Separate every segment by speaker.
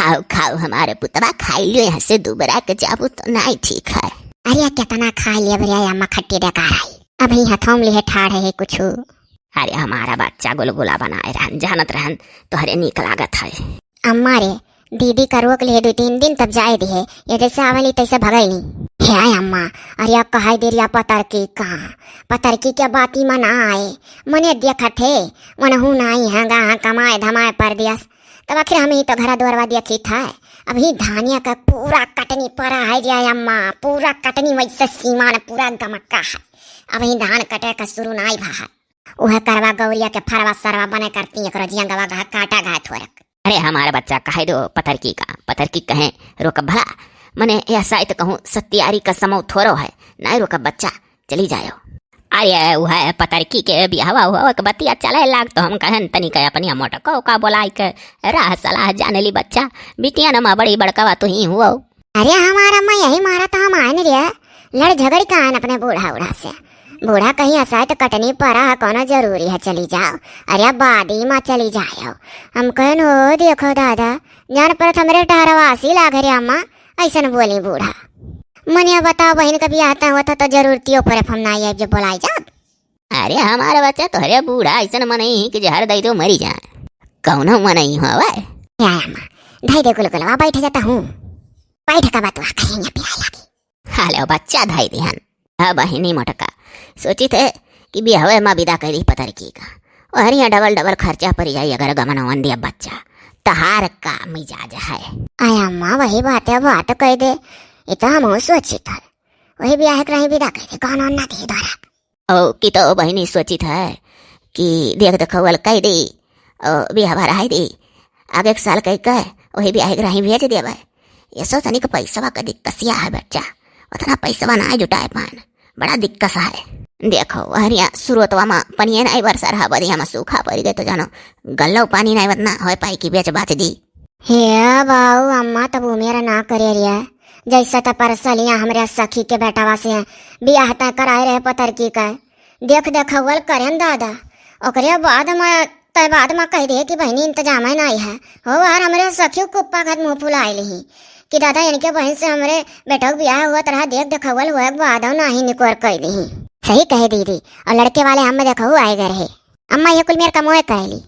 Speaker 1: खाओ खाओ हमारे पुतवा खाई लियो, यहाँ से दुबरा के जाबू तो नहीं ठीक है।
Speaker 2: अरे कितना खा लिया भरिया अम्मा खट्टी डकार आई, अभी हथों में लिए ठाड़ है कुछ।
Speaker 1: अरे हमारा बच्चा गुलगुला बनाए रहन जानत रहन तोहरे नीक लागत है।
Speaker 2: अम्मा रे दीदी का रोक लिए 2-3 दिन तब जाए दिए, ये जैसे आवली तैसे भगई नहीं है अम्मा। अरे अब कहा दे रिया पतर की क्या बाती मन आए मने देखा थे मन हूँ नहीं है गा कमाए धमाए पर दिया, तब आखिर हम ही तो घर द्वारवा देखी था। अभी धानिया का पूरा कटनी पड़ा है जय अम्मा, पूरा कटनी वैसे सीमान पूरा गमक्का है। अभी धान कटे का शुरू नहीं भा है, वह करवा गौरिया के फरवा सरवा बने करती है जिया गवा घा काटा घा थोरक।
Speaker 1: अरे हमारा बच्चा कहे दो पतरकी का, पतरकी कहे रोक भला मने ऐसा तो कहूँ सत्यारी का समो थोरो है नहीं रोक बच्चा चली जायो। अरे वह पतरकी के बिहावा हुआ के बतिया चले लाग तो हम कहन तनी कह अपनी मोटको का बोलाई के राह सलाह जाने ली बच्चा बिटिया नमा बड़ी बड़कावा तो ही हुआ।
Speaker 2: अरे हमारा मैं यही मारा तो हम आए रे लड़ झगड़ का आन अपने बूढ़ा से, बूढ़ा कहीं ऐसा तो कटनी पड़ा है कोनो जरूरी है चली जाओ। अरे बादी माँ चली जाओ, हम कहन हो देखो दादा जान पर हमरे टहरवासी लाग रे अम्मा ऐसा बोली बूढ़ा। मनिया बताओ बहन कभी आता हुआ था तो जरूरतियों पर हम ना ये जो बोलाई जा।
Speaker 1: अरे हमारा बच्चा तो अरे बूढ़ा ऐसा मन ही कि जहर दई दो मरी जाए कौन मन ही हुआ
Speaker 2: अम्मा ढाई दे गुलगुलवा बैठ जाता हूँ, बैठ का बात कहेंगे पिया लगी।
Speaker 1: हालो बच्चा धाई ध्यान हाँ बहिनी मोटका सोची थे कि बिहावे माँ विदा कर दी पतरकी का और यहाँ डबल खर्चा पड़ जाए अगर गमन दिया बच्चा तहार का मिजाज है।
Speaker 2: आया अम्मा वही बात है बात कह दे ये तो हम सोचित है वही ब्याह कहीं विदा कर दे कौन ना दे द्वारा।
Speaker 1: ओ कि तो बहिनी सोचित है कि देख देखल कह दी बिहाव रहा दी आगे एक साल कह कह वही ब्याह ग्राही भेज देवे। ये सो तनिक पैसा का दिक्कसिया है बच्चा, उतना पैसा ना जुटाए पान बड़ा दिक्कत है। देखो हरिया शुरुआतवा में पनिया नहीं बरसा रहा बदिया में सूखा पड़ गए तो जानो गल्लो पानी नहीं बदना हो पाई की बेच बात दी।
Speaker 2: हे बाऊ अम्मा तब वो मेरा ना करे रिया जैसा तो परसलिया हमरे सखी के बेटावा से बियाह तय कराए रहे पतरकी का देख देखल करें दादा ओकरे बाद में कह दे कि बहनी इंतजाम है नहीं है हो यार हमरे सखी कुप्पा खत मुँह फुलाए ली कि दादा इनके बहन से हमरे बेटा ब्याह हुआ तरह देख देखल हुआ बाद नहीं निकोर कह दी। सही कहे दीदी और लड़के वाले हम देखो आए गए रहे अम्मा ये कुल मेरे कमोए कहली।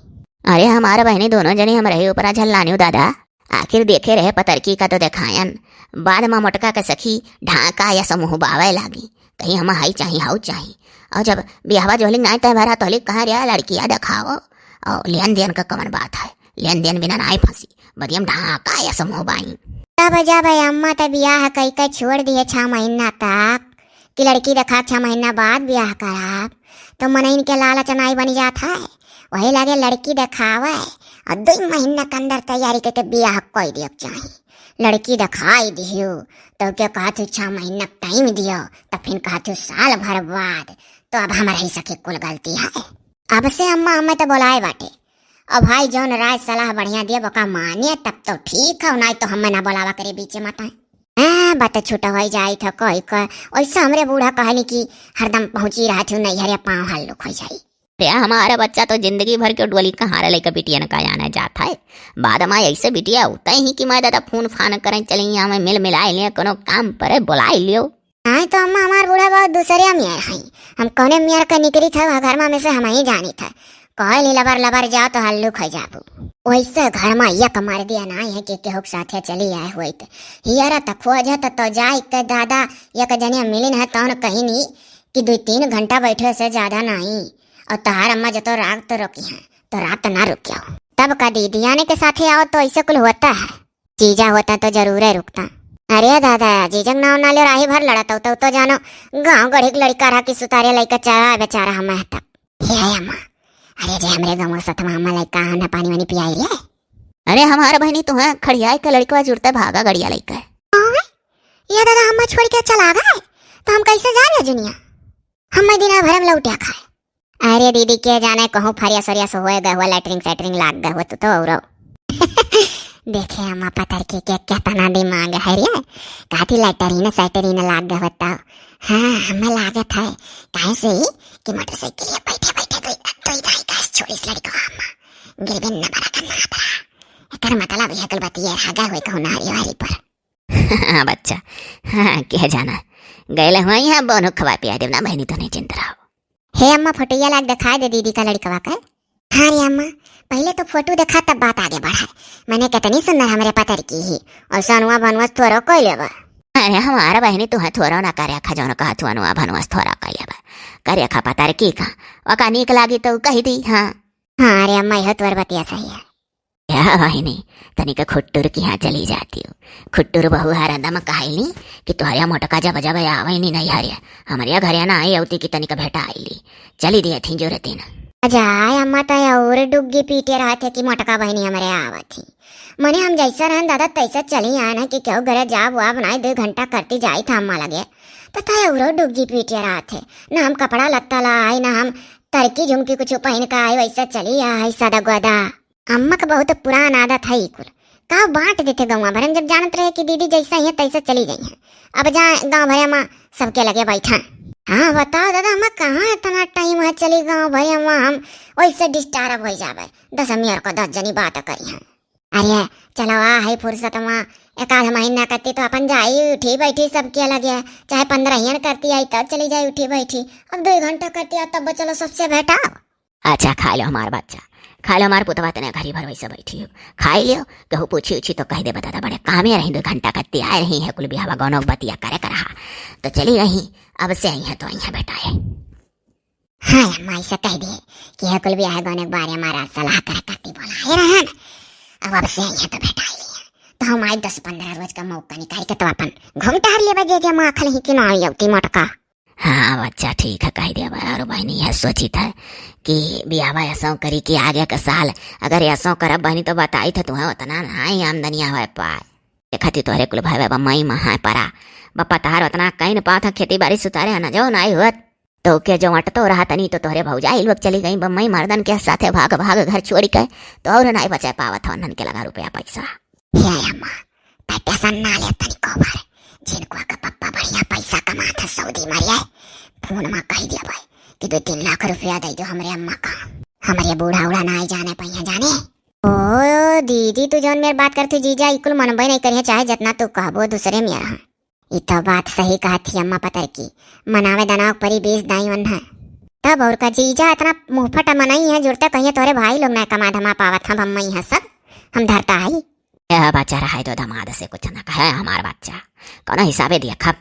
Speaker 1: अरे हमारे बहनी दोनों जने हम रहे ऊपर झल्लानी दादा आखिर देखे रहे पतरकी का तो देखायन बाद में मोटका के सखी ढाका या समूह बावे लागी कहीं हम हाई चाहिए हाउ चाहिए और जब बिहावा जोहली नहीं तय भरा तो कहा रहा लड़कियां दिखाओ और लेन देन का कमन बात है लेन देन बिना नहीं फंसी बदियम ढाका या समूह बाई
Speaker 2: तब जब अम्मा तब ब्याह कई छोड़ दिए 6 महीना तक कि लड़की देखा 6 महीना बाद ब्याह करा तो मन इनके लालच नहीं बनी जाता है वही लगे लड़की दिखावे और 2 महीना के अंदर तैयारी करके ब्याह कोई दिया चाहिए। लड़की दिखाई दियो तो क्या कहा तू 6 महीना टाइम दियो तो फिर कहा तू साल भर बाद, तो अब हमारे ही सके कुल गलती है। अब से अम्मा हमें तो बोलाए बाटे और भाई जौन राय सलाह बढ़िया दिए बका मानिए तब तो ठीक है नहीं तो हमें ना बोलावा करे बीच माता बात छूटा हो जाए था कोई ऐसा हमरे बूढ़ा कहनी कि हरदम पहुंची रहा थी नहीं हरे पाँव हल्लुक हो जाये।
Speaker 1: हमारा बच्चा तो जिंदगी भर के डोली कहार लेकर बिटिया न का आना जाता है बाद में ऐसे बिटिया होता ही कि मैं दादा फोन फान करें चलेंगे हमें मिल मिलाए लिया कोनो काम पर बुलाए लियो।
Speaker 2: हाँ तो अम्मा हमार बूढ़ा बहुत दूसरे मियाँ है हम कौने मियाँ का निकली था घर में से हम ही जानी था कहली लबर जाओ तो हल्लुक हो जाबू वैसे घर में यक मार दिया ना है कि केहू साथे चली आए हुए तो हियरा तो खोज तो जाए के दादा एक जने मिलिन है तौन कहीं नहीं कि 2-3 घंटा बैठे से ज्यादा नहीं और तहार अम्मा जो तो रात तो रोकी है तो रात ना रुकियो तब का दीदी आने के साथे आओ तो ऐसे कुल होता है जीजा होता तो जरूर है रुकता। अरे दादा जीजक ना ना ले राही भर लड़ता तो जानो गाँव गढ़ी लड़का रहा कि सुतारे लड़का चारा बेचारा हम तक हे अम्मा अरे जे हमरे गाँव सतमा अम्मा लड़का ना पानी वानी पियाई रे।
Speaker 1: अरे हमारा बहनी तो है खड़ियाई का लड़का जुड़ता भागा गड़िया लड़का
Speaker 2: ये दादा हम छोड़ के चला गए तो हम कैसे जाने जुनिया हम दिन भर में लौटिया खाए। अरे दीदी के जाने कहूँ फरिया सरिया से होए गए हुआ लैटरिंग सैटरिंग लाग गए हो तो और देखे अम्मा पतर के क्या तना दिमाग है रे काती लैटरिन सैटरिन लाग गए बताओ। हाँ हमें लागत है कहीं से कि मोटरसाइकिल बैठे बैठे तो इधर छोड़ी इस लड़का अम्मा गिरबिन न बड़ा करना पड़ा एकर मतलब यह कुल बतिया हागा होई कहू नारी वारी पर।
Speaker 1: हाँ बच्चा, हाँ क्या जाना गए हुआ यहाँ बोनो खवा पिया देव ना बहनी, तो नहीं चिंता रहो।
Speaker 2: हे अम्मा फोटोया लाग दिखा दे दीदी का लड़का का। हाँ रे अम्मा, पहले तो फोटो देखा तब बात आगे बढ़ा। मैंने कितनी सुंदर हमारे पतर की ही और सनुआ बनवास थोड़ा कोई लेवा।
Speaker 1: अरे हमारा बहनी तुह थोड़ा ना करे खजौन कहा तू अनुआ भनुआस थोड़ा कर लेबा करे खा पतार की का वका नीक लागी तो कही दी। हाँ
Speaker 2: हाँ रे अम्मा, यह तोर बतिया सही है।
Speaker 1: क्या बहनी तनिक खुट्टूर की यहाँ चली जाती हूँ। खुट्टूर बहु हरदम कहली कि तुहरिया मोटका जब जब आवनी नहीं हरिया हमारिया घर ना आई अवती की तनिक भेटा आईली चली दिया थी जोरे तीन।
Speaker 2: अजाय अम्मा तो और डुग्गी पीटे रहा थे कि मोटका बहनी हमारे आवत थी। मने हम जैसा रहन दादा तैसा चली आना कि क्यों घर जाब वाब बनाए 2 घंटा करती जाई था अम्मा लगे तो ताया उरो डुग्गी पीटे रहा थे। ना हम कपड़ा लत्ता लाई ना हम तरकी झुमकी कुछ पहन का आई, वैसा चली आई सदा गोदा। अम्मा का बहुत पुरान आदत है कुल का बांट देते गाँव भर में, जब जानते रहे कि दीदी जैसा ही है तैसा चली गई है। अब जहाँ गाँव भर अम्मा सबके लगे बैठा। हाँ बताओ दादा, हम कहाँ इतना टाइम है चली गाँव भर अम्मा, हम वैसे डिस्टर्ब हो जावे 10 मिनट को 10 जनी बात करी हैं। अरे चलो आ है फुर्सत में 1 महीना करती तो अपन जाई उठी बैठी सबके अलग है, चाहे 15 करती आई तब चली जाई उठी बैठी। अब 2 घंटा करती है तब चलो सबसे भेटा।
Speaker 1: अच्छा खा लो हमारा बच्चा, खा लो हमारे पुतवा तने घरी भर वैसे बैठी हो खाई लियो। कहू पूछी उछी तो कह दे बता बड़े काम में रही 2 घंटा करती आए रही है कुल बिहावा गौनों बतिया करे करहा तो चली रही। अब से आई है तो आई है बेटा है।
Speaker 2: हाँ अम्मा ऐसा कह दिए कि यह कुल बिहाव गौने के बारे हमारा सलाह करे करती बोला है। अब से आई है तो बेटा आई तो हम आज 10-15 रोज का मौका निकाल के तो अपन घूम टहर ले बजे जे माखल ही कि ना आई मोटका।
Speaker 1: हाँ बच्चा ठीक है कह दिया और बहनी यह सोची था कि बियावा ऐसा करी कि आगे का साल अगर ऐसा करब बहनी तो बताई था तुम्हें उतना ना आमदनी आवे पाए देखती तोहरे कुल भाई बाबा मई महा परा बप्पा तार उतना कहीं न पाता खेती बाड़ी सुतारे न जो ना हुआ तो के जो अट तो रहा तनी तो तोहरे भौजाई लोग चली गई बम्मई मर्दन के साथे भाग भाग घर छोड़ के तो और नहीं बचा पावत हो नन के लगा रुपया पैसा।
Speaker 2: हे अम्मा टेंशन ना ले तनी कोबर जिनको का पप्पा बढ़िया पैसा कमाता सऊदी मरिया फोन में कह दिया भाई कि 2-3 लाख रुपया दे दो हमरे अम्मा का। हमारे बूढ़ा उड़ा ना जाने पहिया जाने। ओ दीदी तू जौन मेरी बात करती जीजा इकुल मनबे नहीं करिए चाहे जितना तू कहबो दूसरे में रहा। ये तो बात सही कहा थी अम्मा पतर की मनावे दनाव परी 20 दाई वन है तब और का जीजा इतना मुंहफट मनाई है जुड़ते कहिए तोरे भाई लोग ना कमा धमा पावत हम अम्मा है सब हम धरता है।
Speaker 1: यह बच्चा रहा है तो दमाद से कुछ न कहे हमारा बच्चा कौन हिसाबे दिया खब।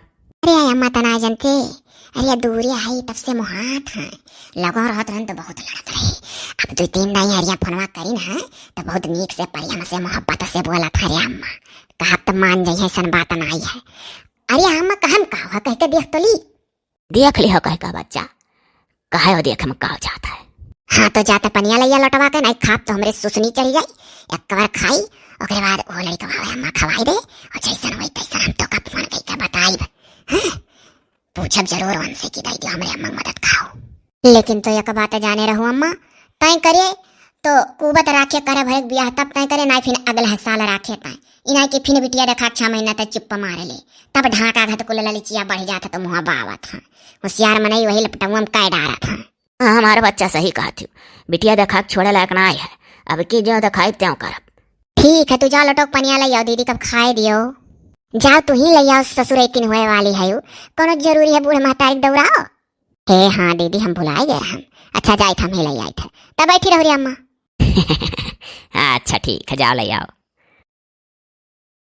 Speaker 2: अरे अम्मा तना जनते अरे दूरिया है तब से मुहात है लगा रहत रहन तो बहुत लड़त रहे। अब 2-3 दाई हरिया फोनवा करी ना तो बहुत नीक से परिया से मोहब्बत से बोला था रे अम्मा कहा तो मान जाइए सन बात ना आई है। अरे अम्मा कहम कहा कह के देख तो ली
Speaker 1: देख ली हो कह का बच्चा कहे हो देख हम कहा जाता है।
Speaker 2: हाँ तो जाता पनिया लैया लौटवा के नहीं खाप तो हमरे सुसनी चली जाई एक बार खाई ओकरे बाद वो लड़का भावे अम्मा खवाई दे और जैसन होई तैसन हम तो का फोन कई के बताई। हां पूछब जरूर उनसे कि दाई हमरे अम्मा मदद खाओ। लेकिन तो एक बात जाने रहूं अम्मा तय करे तो कुबत राखे करे भरे ब्याह तब तय करे ना फिर अगला साल राखे तय इना के फिर बिटिया देखा 6 महीना तक चुप्पा मारे ले तब ढाका घत कुल ललिचिया बढ़ जाता तो मुंह बावत था होशियार मनई वही लपटवा में काय डारा था।
Speaker 1: हाँ हमारा बच्चा सही कहा थी बिटिया देखा छोड़े लायक ना है अब की जो दिखाई त्यों करब।
Speaker 2: ठीक है तू जा लटोक पनिया ले आओ दीदी कब खाए दियो जाओ तू ही ले आओ ससुर 3 होए वाली है कोनो जरूरी है बूढ़े महतारी दौड़ाओ। हे हाँ दीदी हम भुलाए गए हम अच्छा जाए हम ही ले आए थे तब बैठी रहो रे अम्मा।
Speaker 1: अच्छा ठीक है जाओ ले आओ।